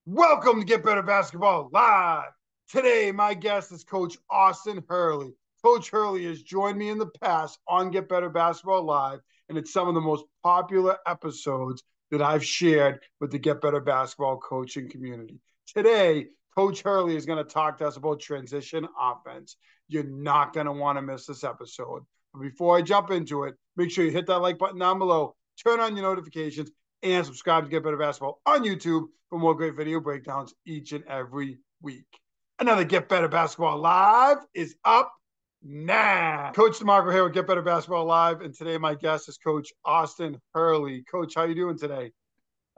Welcome to Get Better Basketball Live. Today, my guest is Coach Austin Hurley. Coach Hurley has joined me in the past on Get Better Basketball Live, and it's some of the most popular episodes that I've shared with the Get Better Basketball coaching community. Today, Coach Hurley is going to talk to us about transition offense. You're not going to want to miss this episode. But before I jump into it, make sure you hit that like button down below, turn on your notifications, and subscribe to Get Better Basketball on YouTube for more great video breakdowns each and every week. Another Get Better Basketball Live is up now. Coach DeMarco here with Get Better Basketball Live, and today my guest is Coach Austin Hurley. Coach, how you doing today?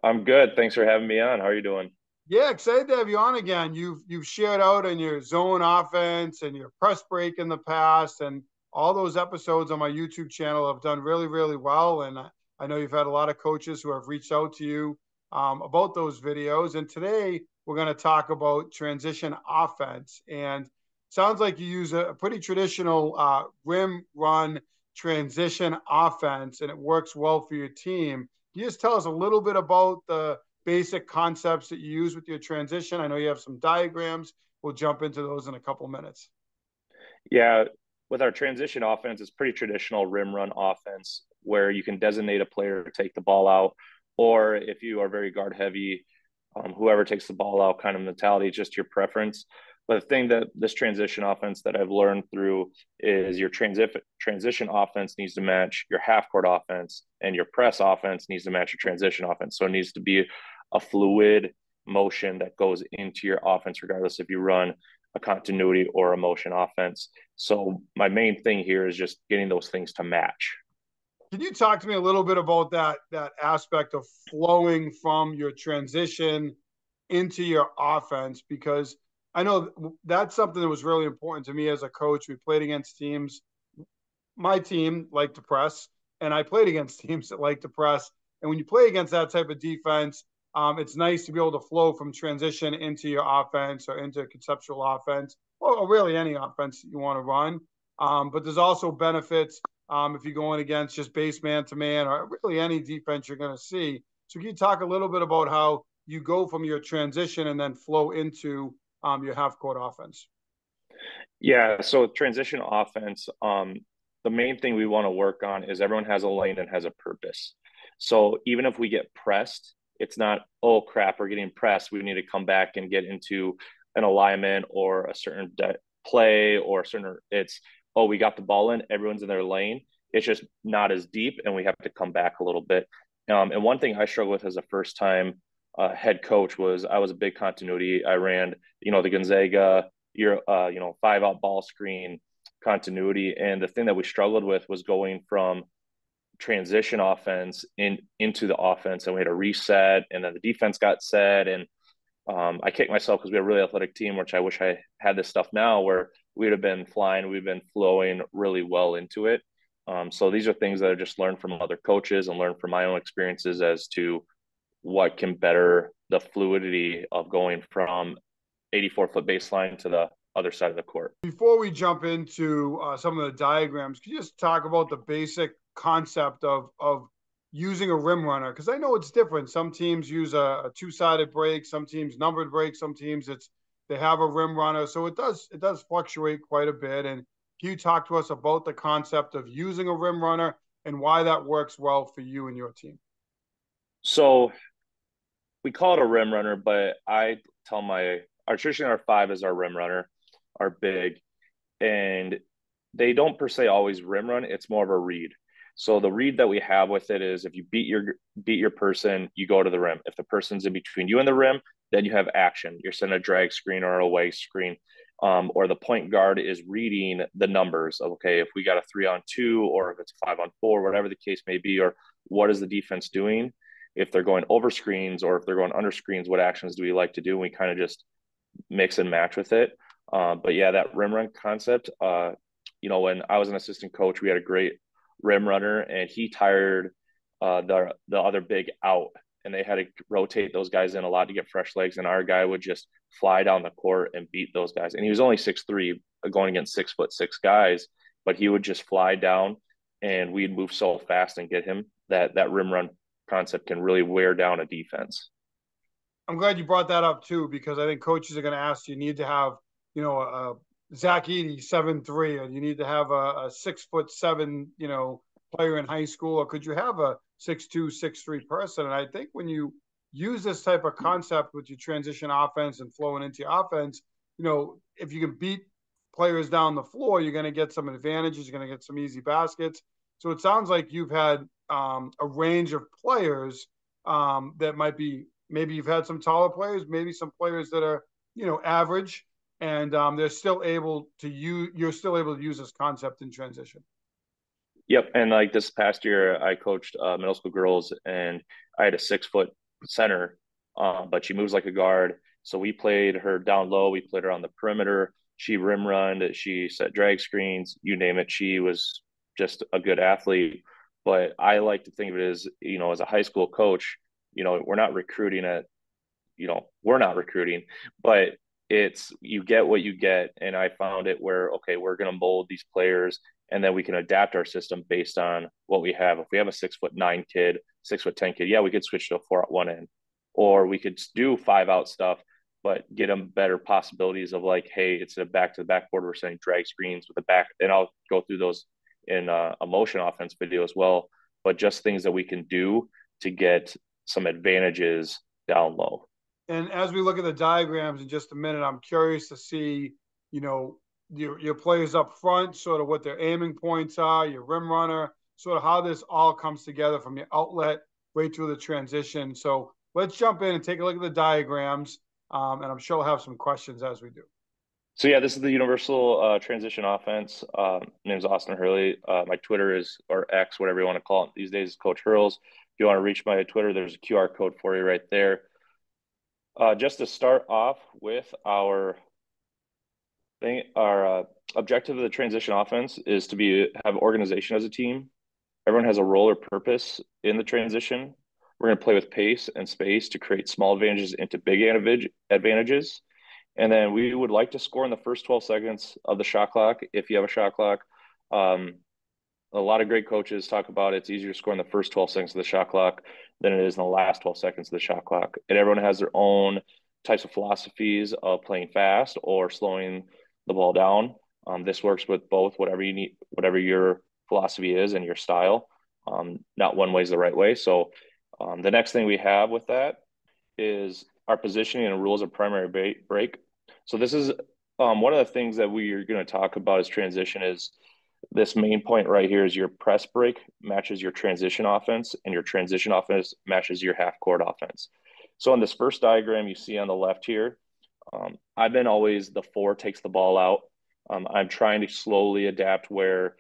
I'm good. Thanks for having me on. How are you doing? Yeah, excited to have you on again. You've shared out in your zone offense and your press break in the past, and all those episodes on my YouTube channel have done really, really well. And I know you've had a lot of coaches who have reached out to you about those videos. And today we're going to talk about transition offense. And sounds like you use a pretty traditional rim run transition offense, and it works well for your team. Can you just tell us a little bit about the basic concepts that you use with your transition? I know you have some diagrams. We'll jump into those in a couple minutes. Yeah, with our transition offense, it's pretty traditional rim run offense where you can designate a player to take the ball out, or if you are very guard heavy, whoever takes the ball out kind of mentality, just your preference. But the thing that this transition offense that I've learned through is your transition offense needs to match your half court offense, and your press offense needs to match your transition offense. So it needs to be a fluid motion that goes into your offense, regardless if you run a continuity or a motion offense. So my main thing here is just getting those things to match. Can you talk to me a little bit about that aspect of flowing from your transition into your offense? Because I know that's something that was really important to me as a coach. We played against teams. My team liked to press, and I played against teams that like to press. And when you play against that type of defense, it's nice to be able to flow from transition into your offense or into conceptual offense, or really any offense that you want to run. But there's also benefits if you're going against just base man to man or really any defense you're going to see. So can you talk a little bit about how you go from your transition and then flow into your half court offense? Yeah, so transition offense, the main thing we want to work on is everyone has a lane and has a purpose. So even if we get pressed, it's not, oh crap, we're getting pressed. We need to come back and get into an alignment or a certain play or a certain, it's, oh, we got the ball in, everyone's in their lane. It's just not as deep and we have to come back a little bit. And one thing I struggled with as a first time head coach was I was a big continuity. I ran, the Gonzaga, your 5 out ball screen continuity. And the thing that we struggled with was going from transition offense into the offense, and we had a reset, and then the defense got set, and I kicked myself because we had a really athletic team, which I wish I had this stuff now, where we'd have been flying, we've been flowing really well into it. So these are things that I just learned from other coaches and learned from my own experiences as to what can better the fluidity of going from 84-foot baseline to the other side of the court. Before we jump into some of the diagrams, can you just talk about the basic concept of using a rim runner? Because I know it's different. Some teams use a two-sided break, some teams numbered break, some teams they have a rim runner. So it does fluctuate quite a bit. And can you talk to us about the concept of using a rim runner and why that works well for you and your team? So we call it a rim runner, but I tell our traditionally our 5 is our rim runner, our big, and they don't per se always rim run. It's more of a read. So the read that we have with it is if you beat your person, you go to the rim. If the person's in between you and the rim, then you have action. You're sending a drag screen or a away screen. Or the point guard is reading the numbers of, okay, if we got a 3-on-2 or if it's 5-on-4, whatever the case may be, or what is the defense doing? If they're going over screens or if they're going under screens, what actions do we like to do? And we kind of just mix and match with it. But yeah, that rim run concept, when I was an assistant coach, we had a great rim runner and he tired the other big out, and they had to rotate those guys in a lot to get fresh legs. And our guy would just fly down the court and beat those guys. And he was only 6'3", going against 6'6" guys, but he would just fly down and we'd move so fast and get him that rim run concept can really wear down a defense. I'm glad you brought that up too, because I think coaches are going to ask you need to have, a Zach Edey 7'3", or you need to have a 6'7", player in high school, or could you have a 6'2", 6'3" person? And I think when you use this type of concept with your transition offense and flowing into your offense, if you can beat players down the floor, you're going to get some advantages. You're going to get some easy baskets. So it sounds like you've had a range of players that might be, maybe you've had some taller players, maybe some players that are, average, and they're still able to use. You're still able to use this concept in transition. Yep. And like this past year, I coached middle school girls, and I had a 6 foot center, but she moves like a guard. So we played her down low. We played her on the perimeter. She rim run. She set drag screens. You name it. She was just a good athlete. But I like to think of it as, as a high school coach, we're not recruiting at, we're not recruiting, but it's you get what you get. And I found it where, okay, we're going to mold these players, and then we can adapt our system based on what we have. If we have a 6'9" kid, 6'10" kid, yeah, we could switch to a 4 at one end, or we could do 5 out stuff, but get them better possibilities of like, hey, it's a back to the backboard. We're setting drag screens with the back, and I'll go through those in a motion offense video as well. But just things that we can do to get some advantages down low. And as we look at the diagrams in just a minute, I'm curious to see, your players up front, sort of what their aiming points are, your rim runner, sort of how this all comes together from your outlet right through the transition. So let's jump in and take a look at the diagrams, and I'm sure we'll have some questions as we do. So yeah, this is the universal transition offense. Name's Austin Hurley. My Twitter is, or X, whatever you want to call it these days, is Coach Hurls. If you want to reach my Twitter, there's a QR code for you right there. Just to start off with our thing, our objective of the transition offense is to have organization as a team. Everyone has a role or purpose in the transition. We're going to play with pace and space to create small advantages into big advantages. And then we would like to score in the first 12 seconds of the shot clock if you have a shot clock. A lot of great coaches talk about it's easier to score in the first 12 seconds of the shot clock than it is in the last 12 seconds of the shot clock. And everyone has their own types of philosophies of playing fast or slowing the ball down. This works with both, whatever you need, whatever your philosophy is and your style. Not one way is the right way. So the next thing we have with that is our positioning and rules of primary break. So this is one of the things that we are going to talk about as transition is this main point right here is your press break matches your transition offense, and your transition offense matches your half court offense. So in this first diagram you see on the left here, I've been always the 4 takes the ball out. I'm trying to slowly adapt where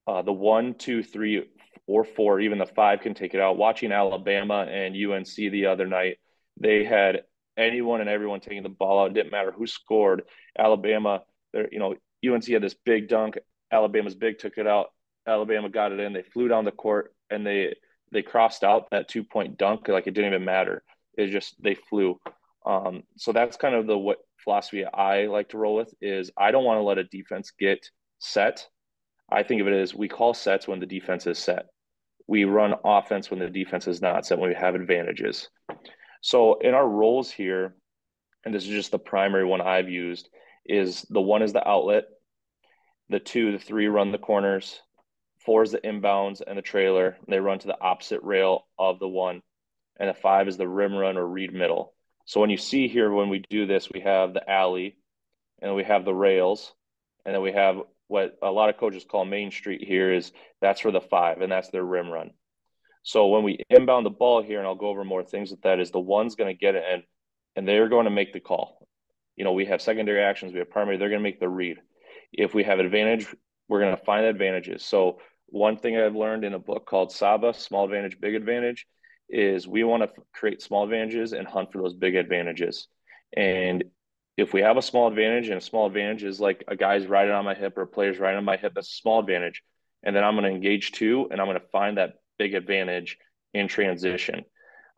the 1, 2, 3, or 4, even the 5 can take it out. Watching Alabama and UNC the other night, they had anyone and everyone taking the ball out. It didn't matter who scored. Alabama, UNC had this big dunk. Alabama's big took it out. Alabama got it in. They flew down the court, and they crossed out that 2-point dunk like it didn't even matter. It just they flew. So that's kind of the what philosophy I like to roll with is I don't want to let a defense get set. I think of it as we call sets when the defense is set. We run offense when the defense is not set, when we have advantages. So in our roles here, and this is just the primary one I've used, is the 1 is the outlet, the 2, the 3 run the corners, 4 is the inbounds and the trailer. And they run to the opposite rail of the 1. And the 5 is the rim run or read middle. So when you see here, when we do this, we have the alley, and we have the rails, and then we have what a lot of coaches call Main Street here is that's for the 5, and that's their rim run. So when we inbound the ball here, and I'll go over more things with that, is the 1's going to get it, and they're going to make the call. We have secondary actions, we have primary, they're going to make the read. If we have advantage, we're going to find advantages. So one thing I've learned in a book called Saba, Small Advantage, Big Advantage, is we want to create small advantages and hunt for those big advantages. And if we have a small advantage, and a small advantage is like a guy's riding on my hip or a player's riding on my hip, that's a small advantage. And then I'm going to engage 2, and I'm going to find that big advantage in transition.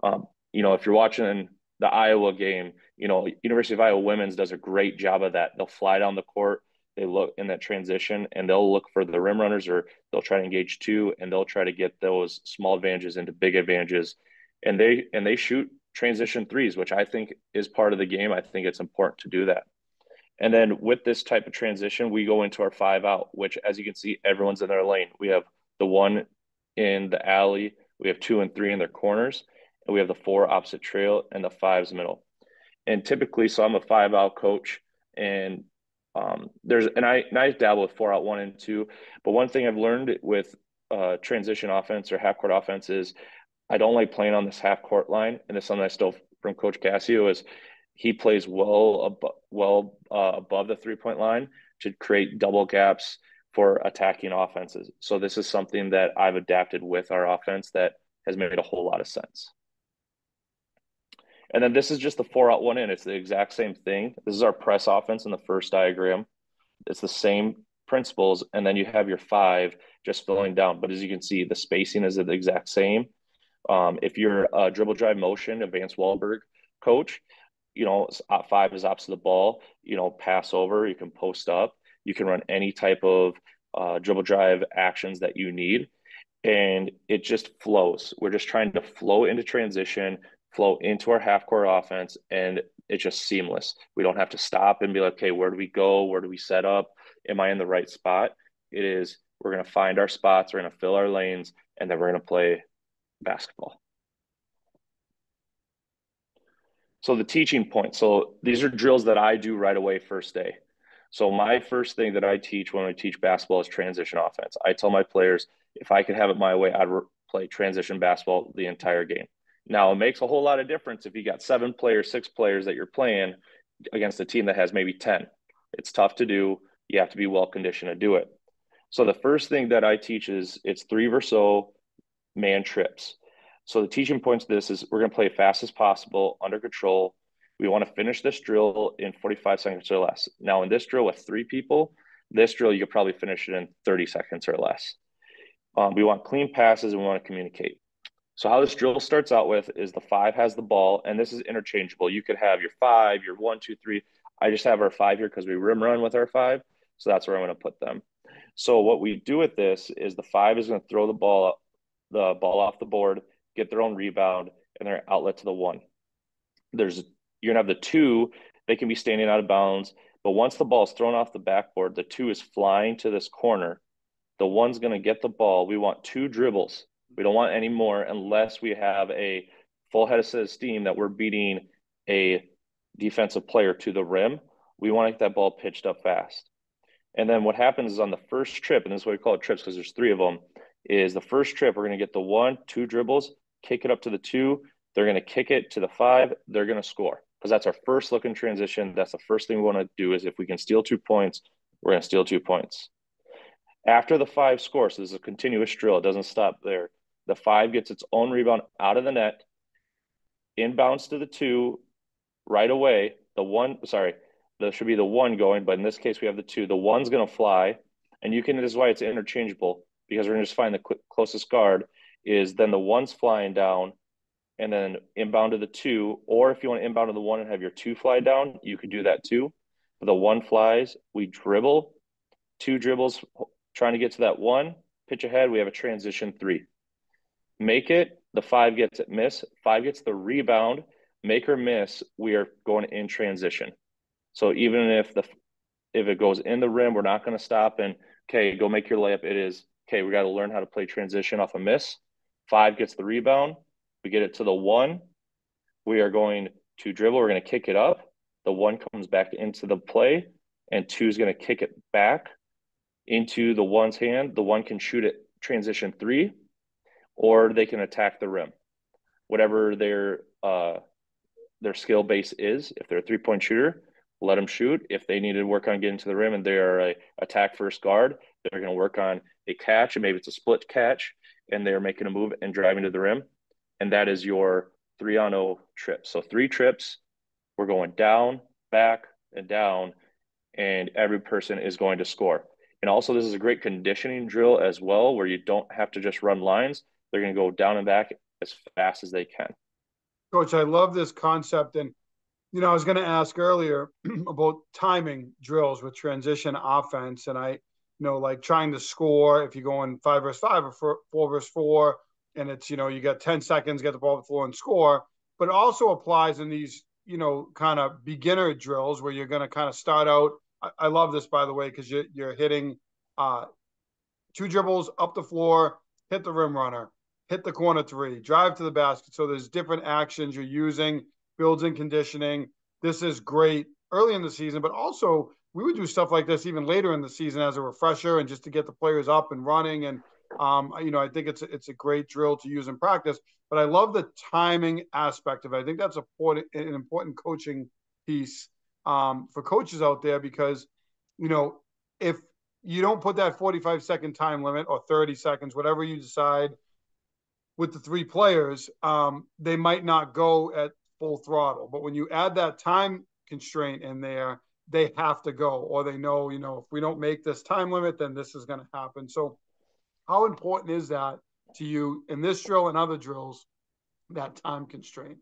If you're watching the Iowa game, University of Iowa women's does a great job of that. They'll fly down the court, they look in that transition, and they'll look for the rim runners, or they'll try to engage 2, and they'll try to get those small advantages into big advantages. And they shoot transition threes, which I think is part of the game. I think it's important to do that. And then with this type of transition, we go into our 5-out, which, as you can see, everyone's in their lane. We have the 1 in the alley, we have 2 and 3 in their corners, and we have the 4 opposite trail and the 5's middle. And typically, so I'm a 5-out coach, and I dabble with 4-out 1 and 2. But one thing I've learned with transition offense or half court offense is I don't like playing on this half court line, and it's something I still from Coach Cassio is he plays above the 3-point line to create double gaps for attacking offenses. So this is something that I've adapted with our offense that has made a whole lot of sense. And then this is just the 4-out 1 in. It's the exact same thing. This is our press offense in the first diagram. It's the same principles, and then you have your 5 just filling down. But as you can see, the spacing is the exact same. If you're a dribble drive motion, advanced Wahlberg coach, 5 is opposite the ball, pass over, you can post up, you can run any type of dribble drive actions that you need. And it just flows. We're just trying to flow into transition, flow into our half court offense, and it's just seamless. We don't have to stop and be like, okay, where do we go? Where do we set up? Am I in the right spot? It is, we're going to find our spots, we're going to fill our lanes, and then we're going to play basketball. So the teaching point. So these are drills that I do right away first day. So my first thing that I teach when I teach basketball is transition offense. I tell my players, if I could have it my way, I'd play transition basketball the entire game. Now, it makes a whole lot of difference if you got 7 players, 6 players that you're playing against a team that has maybe 10. It's tough to do. You have to be well conditioned to do it. So the first thing that I teach is it's 3 versus 0 man trips. So the teaching points of this is we're going to play fast as possible, under control. We want to finish this drill in 45 seconds or less. Now, in this drill with 3 people, this drill, you could probably finish it in 30 seconds or less. We want clean passes and we want to communicate. So how this drill starts out with is the 5 has the ball, and this is interchangeable. You could have your 5, your 1, 2, 3. I just have our 5 here because we rim run with our 5. So that's where I'm going to put them. So what we do with this is the 5 is going to throw the ball off the board, get their own rebound, and their outlet to the 1. You're going to have the 2, they can be standing out of bounds, but once the ball is thrown off the backboard, the 2 is flying to this corner. The 1's going to get the ball. We want 2 dribbles. We don't want any more unless we have a full head of steam that we're beating a defensive player to the rim. We want to get that ball pitched up fast. And then what happens is on the first trip, and this is what we call it trips because there's 3 of them, is the first trip, we're going to get the 1, 2 dribbles, kick it up to the 2. They're going to kick it to the 5. They're going to score because that's our first look in transition. That's the first thing we want to do is if we can steal 2 points, we're going to steal 2 points. After the 5 scores, so this is a continuous drill. It doesn't stop there. The 5 gets its own rebound out of the net, inbounds to the 2 right away. There should be the 1 going, but in this case, we have the 2. The 1's going to fly, and this is why it's interchangeable because we're going to just find the closest guard is then the 1's flying down and then inbound to the 2. Or if you want to inbound to the 1 and have your 2 fly down, you could do that too. But the 1 flies, we dribble, 2 dribbles trying to get to that 1, pitch ahead, we have a transition 3. Make it, the 5 gets it, miss, 5 gets the rebound, make or miss, we are going in transition. So even if it goes in the rim, we're not going to stop and, okay, go make your layup. It is, okay, we got to learn how to play transition off a miss. 5 gets the rebound, we get it to the 1. We are going to dribble, we're going to kick it up. The 1 comes back into the play, and 2 is going to kick it back into the 1's hand. The 1 can shoot it transition 3, or they can attack the rim. Whatever their skill base is, if they're a 3-point shooter, let them shoot. If they need to work on getting to the rim and they are a attack first guard, they're going to work on a catch, and maybe it's a split catch, and they're making a move and driving to the rim. And that is your 3-on-0 trip. So 3 trips, we're going down, back, and down, and every person is going to score. And also, this is a great conditioning drill as well, where you don't have to just run lines. They're going to go down and back as fast as they can. Coach, I love this concept. And, I was going to ask earlier about timing drills with transition offense. And like trying to score if you're going 5 versus 5 or 4 versus 4, and it's, you got 10 seconds, get the ball on the floor and score. but it also applies in these, kind of beginner drills where you're going to kind of start out. I love this, by the way, because you're hitting uh, two dribbles up the floor, hit the rim runner, hit the corner three, drive to the basket. So there's different actions you're using, builds in conditioning. This is great early in the season, but also we would do stuff like this even later in the season as a refresher and just to get the players up and running. And I think it's a great drill to use in practice. But I love the timing aspect of it. I think that's an important coaching piece for coaches out there because, if you don't put that 45-second time limit or 30 seconds, whatever you decide with the three players, they might not go at full throttle. But when you add that time constraint in there, they have to go, or they know, if we don't make this time limit, then this is going to happen. So how important is that to you in this drill and other drills, that time constraint?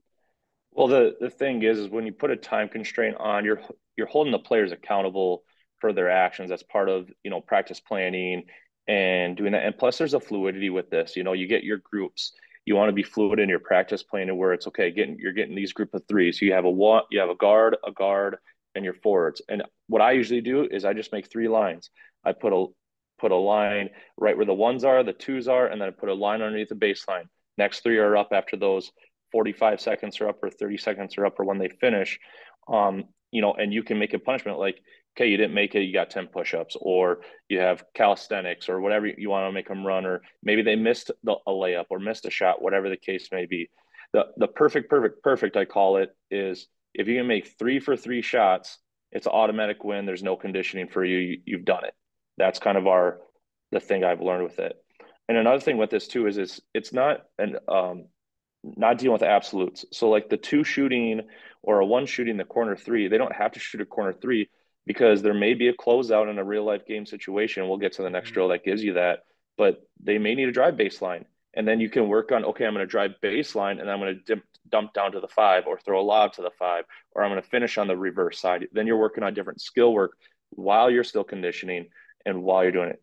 Well, the thing is when you put a time constraint on, you're holding the players accountable for their actions. That's part of, practice planning and doing that. And plus there's a fluidity with this. You get your groups. You want to be fluid in your practice planning where it's okay, you're getting these group of three. So you have a guard, and your forwards. And what I usually do is I just make three lines. I put a line right where the ones are, the twos are, and then I put a line underneath the baseline. Next three are up after those 45 seconds are up or 30 seconds are up or when they finish. And you can make a punishment like, okay, you didn't make it, you got 10 push-ups, or you have calisthenics or whatever you want to make them run, or maybe they missed a layup or missed a shot, whatever the case may be. The perfect, I call it, is if you can make 3 for 3 shots, it's an automatic win. There's no conditioning for you. You've done it. That's kind of the thing I've learned with it. And another thing with this too is it's not dealing with absolutes. So like the two shooting or a one shooting the corner three, they don't have to shoot a corner three because there may be a closeout in a real life game situation. We'll get to the next drill that gives you that, but they may need a drive baseline. And then you can work on, okay, I'm going to drive baseline and I'm going to dump down to the 5 or throw a lob to the 5, or I'm going to finish on the reverse side. Then you're working on different skill work while you're still conditioning and while you're doing it.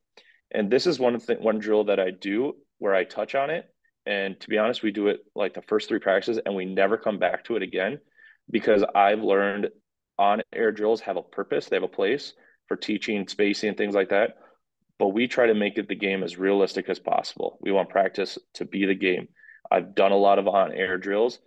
And this is one drill that I do where I touch on it. And to be honest, we do it like the first 3 practices and we never come back to it again because I've learned on air drills have a purpose. They have a place for teaching spacing and things like that. But we try to make it the game as realistic as possible. We want practice to be the game. I've done a lot of on air drills.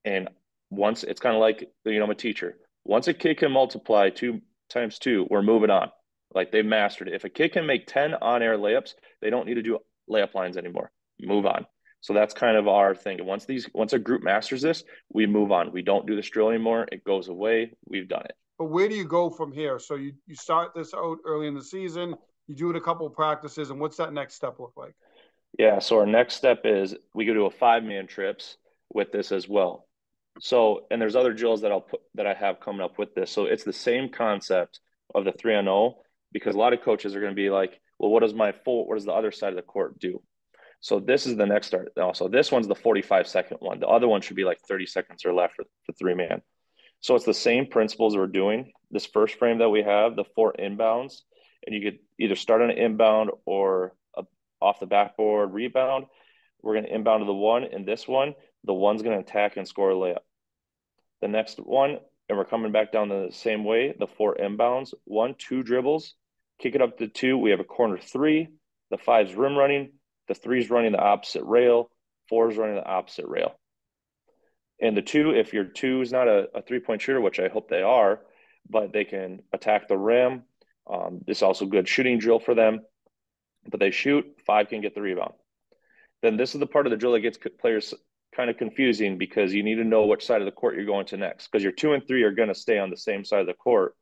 And once it's kind of like, I'm a teacher. Once a kid can multiply 2 times 2, we're moving on. Like they've mastered it. If a kid can make 10 on air layups, they don't need to do layup lines anymore. Move on. So that's kind of our thing. Once a group masters this, we move on. We don't do this drill anymore. It goes away. We've done it. But where do you go from here? So you start this out early in the season, you do it a couple of practices, and what's that next step look like? Yeah. So our next step is we go to a 5-man trips with this as well. So, and there's other drills that I have coming up with this. So it's the same concept of the 3-on-0 because a lot of coaches are going to be like, well, what does the other side of the court do? So this is the next start. Also, this one's the 45-second one. The other one should be like 30 seconds or less for 3-man. So it's the same principles we're doing. This first frame that we have, the 4 inbounds, and you could either start on an inbound or off the backboard rebound. We're going to inbound to the 1. In this one, the 1's going to attack and score a layup. The next one, and we're coming back down the same way, the 4 inbounds, 1, 2 dribbles, kick it up to 2. We have a corner 3. The 5's rim running. The 3's running the opposite rail. 4's running the opposite rail. And the 2, if your 2 is not a 3-point shooter, which I hope they are, but they can attack the rim. This is also a good shooting drill for them. But they shoot, 5 can get the rebound. Then this is the part of the drill that gets players kind of confusing because you need to know which side of the court you're going to next because your 2 and 3 are going to stay on the same side of the court.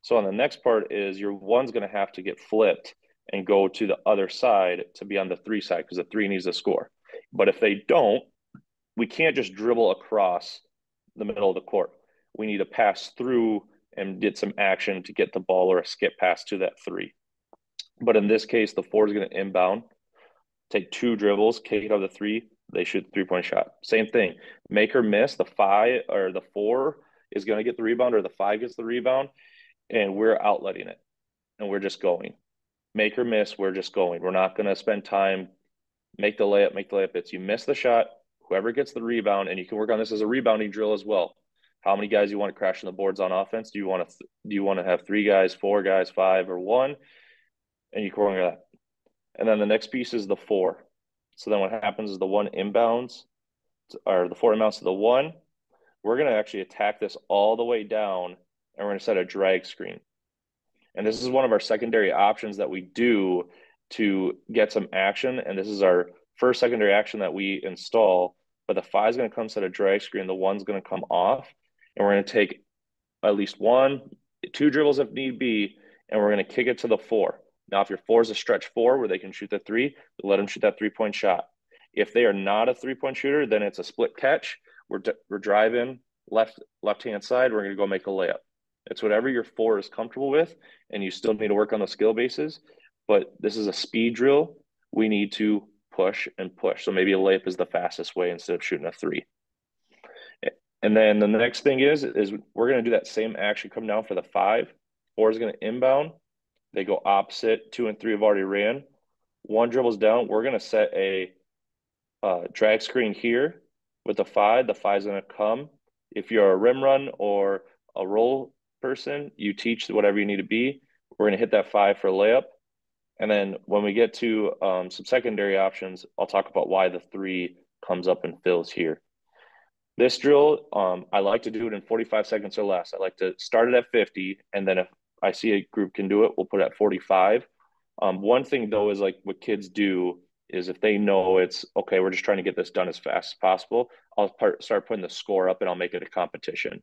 So on the next part is your 1's going to have to get flipped and go to the other side to be on the 3 side because the 3 needs to score. But if they don't, we can't just dribble across the middle of the court. We need to pass through and get some action to get the ball or a skip pass to that 3. But in this case, the 4 is going to inbound, take 2 dribbles, kick it out of the 3. They shoot the 3-point shot. Same thing. Make or miss, the 5 or the 4 is going to get the rebound or the 5 gets the rebound, and we're outletting it. And we're just going. Make or miss, we're just going. We're not going to spend time, make the layup. It's you miss the shot, Whoever gets the rebound, and you can work on this as a rebounding drill as well. How many guys you want to crash in the boards on offense? Do you want to have 3 guys, 4 guys, 5, or 1? And you can work on that. And then the next piece is the 4. So then what happens is the 1 inbounds, or the 4 inbounds to the 1. We're going to actually attack this all the way down, and we're going to set a drag screen. And this is one of our secondary options that we do to get some action. And this is our first secondary action that we install. But the 5 is going to come set a drag screen. The 1's going to come off. And we're going to take at least 1, 2 dribbles if need be. And we're going to kick it to the 4. Now, if your 4 is a stretch 4 where they can shoot the 3, let them shoot that 3-point shot. If they are not a 3-point shooter, then it's a split catch. We're driving left-hand side. We're going to go make a layup. It's whatever your 4 is comfortable with, and you still need to work on the skill bases. But this is a speed drill. We need to push and push. So maybe a layup is the fastest way instead of shooting a 3. And then the next thing is we're going to do that same action come down for the 5. 4 is going to inbound. They go opposite. 2 and 3 have already ran. 1 dribbles down. We're going to set a drag screen here with the 5. The 5 is going to come. If you're a rim run or a roll person, you teach whatever you need to be. We're going to hit that 5 for a layup. And then when we get to some secondary options, I'll talk about why the 3 comes up and fills here. This drill, I like to do it in 45 seconds or less. I like to start it at 50, and then if I see a group can do it, we'll put it at 45. One thing, though, is like what kids do is if they know it's, okay, we're just trying to get this done as fast as possible, I'll start putting the score up and I'll make it a competition.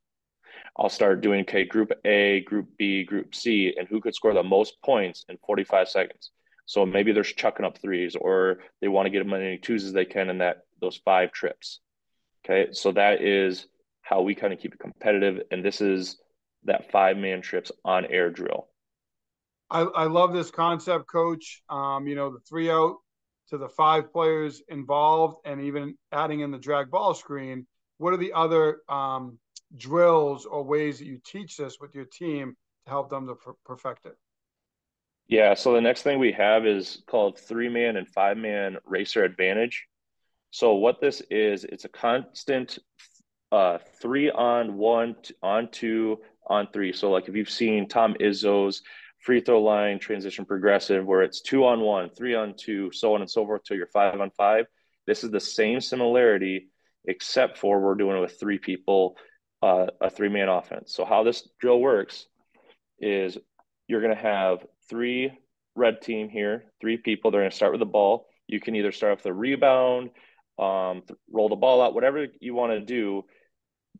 I'll start doing, okay, group A, group B, group C, and who could score the most points in 45 seconds. So maybe they're chucking up 3s, or they want to get as many 2s as they can in those 5 trips. Okay, so that is how we kind of keep it competitive. And this is that 5-man trips on air drill. I love this concept, Coach. The 3 out to the 5 players involved, and even adding in the drag ball screen. What are the other drills or ways that you teach this with your team to help them to perfect it? Yeah, so the next thing we have is called 3-man and 5-man racer advantage. So what this is, it's a constant 3 on 1, on 2, on 3. So like if you've seen Tom Izzo's free throw line transition progressive, where it's 2 on 1, 3 on 2, so on and so forth till you're 5 on 5. This is the same similarity, except for we're doing it with 3 people, a 3-man offense. So how this drill works is you're going to have 3 red team here, 3 people. They're going to start with the ball. You can either start with the rebound, roll the ball out, whatever you want to do.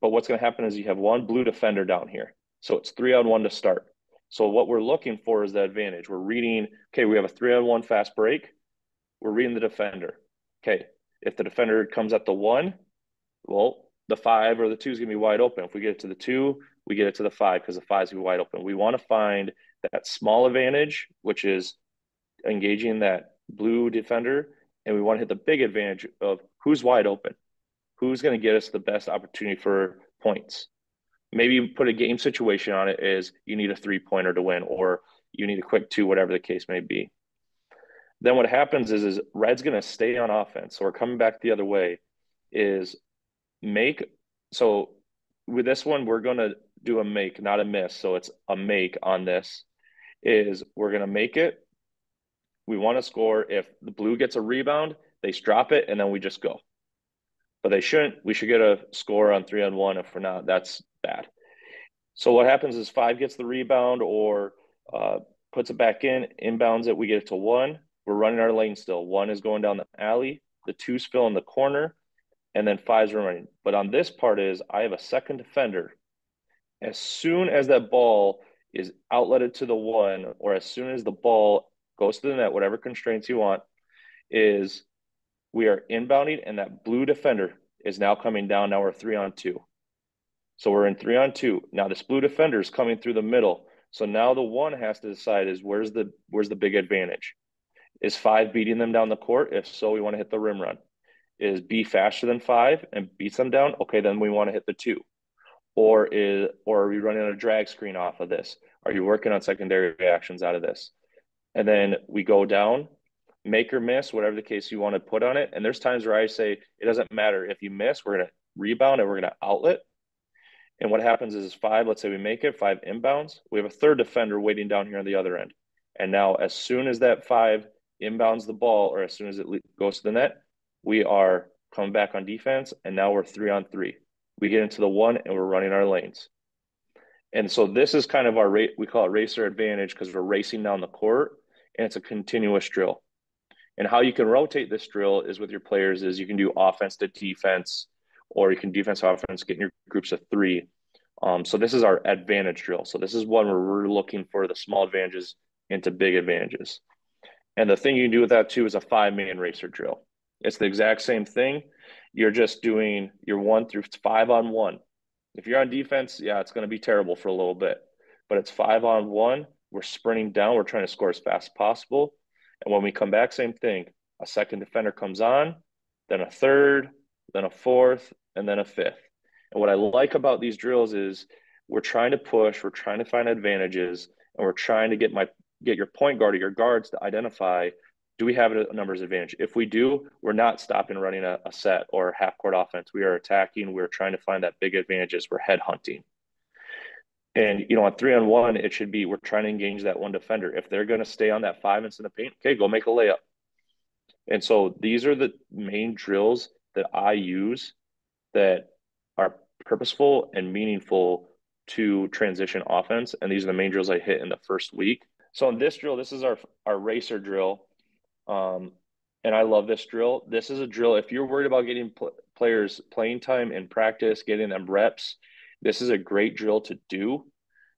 But what's going to happen is you have 1 blue defender down here. So it's 3 on 1 to start. So what we're looking for is the advantage. We're reading, okay, we have a 3 on 1 fast break. We're reading the defender. Okay, if the defender comes at the 1, well, the 5 or the 2 is going to be wide open. If we get it to the 2, we get it to the 5 because the 5 is going to be wide open. We want to find that small advantage, which is engaging that blue defender, and we want to hit the big advantage of who's wide open, who's going to get us the best opportunity for points. Maybe put a game situation on it is you need a 3-pointer to win, or you need a quick 2, whatever the case may be. Then what happens is red's going to stay on offense. So we're coming back the other way is make. So with this one, we're going to do a make, not a miss. So it's a make on this is we're going to make it. We want to score. If the blue gets a rebound, they drop it, and then we just go. But they shouldn't. We should get a score on 3 on 1. If we're not, that's bad. So what happens is 5 gets the rebound or puts it back in, inbounds it. We get it to 1. We're running our lane still. 1 is going down the alley. The 2's fill in the corner, and then 5's running. But on this part is I have a second defender. As soon as that ball is outletted to the 1, or as soon as the ball goes to the net, whatever constraints you want, is we are inbounding, and that blue defender is now coming down. Now we're 3 on 2. So we're in 3 on 2. Now this blue defender is coming through the middle. So now the 1 has to decide is where's the big advantage? Is 5 beating them down the court? If so, we want to hit the rim run. Is B faster than 5 and beats them down? Okay, then we want to hit the 2. Or are we running a drag screen off of this? Are you working on secondary reactions out of this? And then we go down. make or miss, whatever the case you want to put on it. And there's times where I say it doesn't matter if you miss, we're going to rebound and we're going to outlet. And what happens is five, let's say we make it, five inbounds. We have a third defender waiting down here on the other end. And now, as soon as that five inbounds the ball, or as soon as it goes to the net, we are coming back on defense. And now we're 3-on-3. We get into the one and we're running our lanes. And so this is kind of our we call it racer advantage because we're racing down the court and it's a continuous drill. And how you can rotate this drill is with your players is you can do offense to defense, or you can defense offense, get in your groups of three. So this is our advantage drill. So this is one where we're looking for the small advantages into big advantages. And the thing you can do with that too is a 5-man racer drill. It's the exact same thing. You're just doing your 1 through 5-on-1. If you're on defense, yeah, it's going to be terrible for a little bit, but it's 5-on-1. We're sprinting down. We're trying to score as fast as possible. And when we come back, same thing. A second defender comes on, then a third, then a fourth, and then a fifth. And what I like about these drills is we're trying to push, we're trying to find advantages, and we're trying to get your point guard or your guards to identify, do we have a numbers advantage? If we do, we're not stopping running a set or half court offense. We are attacking. We're trying to find that big advantages. We're head hunting. And, on 3-on-1, it should be we're trying to engage that one defender. If they're going to stay on that 5 instead of paint, okay, go make a layup. And so these are the main drills that I use that are purposeful and meaningful to transition offense. And these are the main drills I hit in the first week. So in this drill, this is our racer drill. And I love this drill. This is a drill. If you're worried about getting players playing time in practice, getting them reps, this is a great drill to do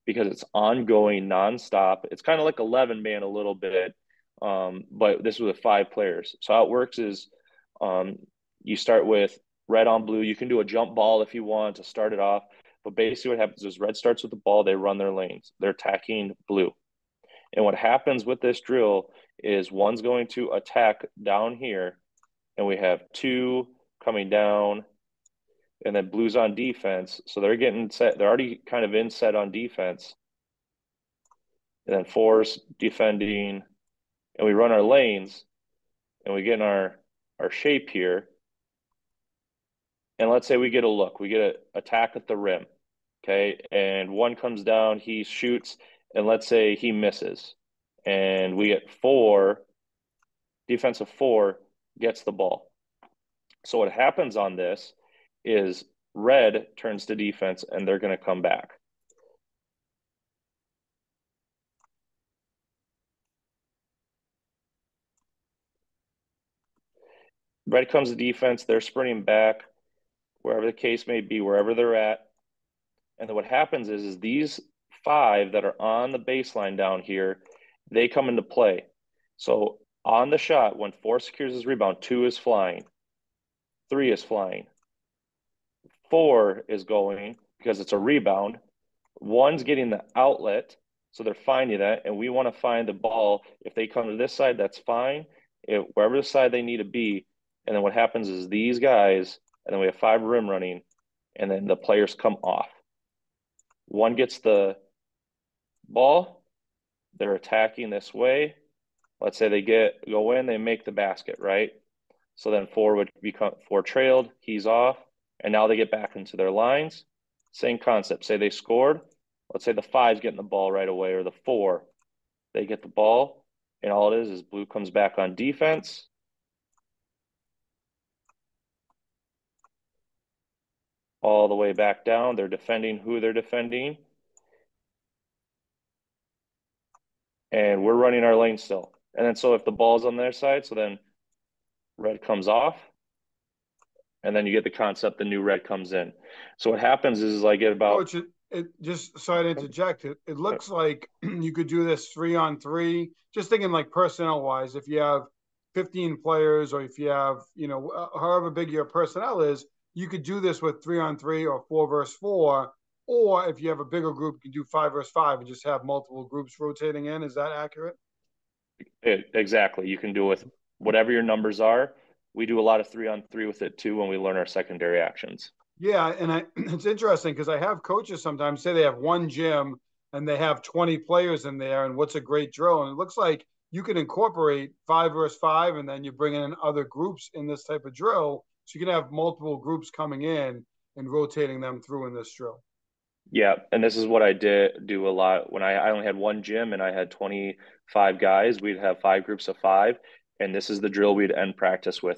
because it's ongoing, nonstop. It's kind of like 11-man a little bit, but this is with 5 players. So how it works is you start with red on blue. You can do a jump ball if you want to start it off. But basically what happens is red starts with the ball. They run their lanes. They're attacking blue. And what happens with this drill is one's going to attack down here, and we have 2 coming down, and then blue's on defense. So they're getting set. They're already kind of in set on defense. And then 4's defending, and we run our lanes, and we get in our shape here. And let's say we get a look. We get an attack at the rim, okay? And one comes down, he shoots, and let's say he misses. And we get 4, defensive 4 gets the ball. So what happens on this is red turns to defense, and they're going to come back. Red comes to defense. They're sprinting back, wherever the case may be, wherever they're at. And then what happens is these 5 that are on the baseline down here, they come into play. So on the shot, when 4 secures his rebound, 2 is flying, 3 is flying, 4 is going because it's a rebound. 1's getting the outlet, so they're finding that, and we want to find the ball. If they come to this side, that's fine. Wherever the side they need to be. And then what happens is these guys, and then we have 5 rim running, and then the players come off. 1 gets the ball. They're attacking this way. Let's say they go in, they make the basket, right? So then 4 would become 4 trailed, he's off, and now they get back into their lines. Same concept. Say they scored. Let's say the 5's getting the ball right away, or the 4, they get the ball, and all it is blue comes back on defense. All the way back down. They're defending who they're defending. And we're running our lane still. And then so if the ball's on their side, so then red comes off. And then you get the concept, the new red comes in. So what happens is I get about... Coach, just sorry to interject. It looks like you could do this 3-on-3. Just thinking like personnel-wise, if you have 15 players or if you have, however big your personnel is, you could do this with 3-on-3 or 4 versus 4. Or if you have a bigger group, you can do 5 versus 5 and just have multiple groups rotating in. Is that accurate? Exactly. You can do it with whatever your numbers are. We do a lot of 3-on-3 with it too when we learn our secondary actions. Yeah, and it's interesting because I have coaches sometimes say they have one gym and they have 20 players in there, and what's a great drill? And it looks like you can incorporate 5 versus 5, and then you bring in other groups in this type of drill. So you can have multiple groups coming in and rotating them through in this drill. Yeah, and this is what I did do a lot when I only had one gym and I had 25 guys. We'd have 5 groups of 5, and this is the drill we'd end practice with.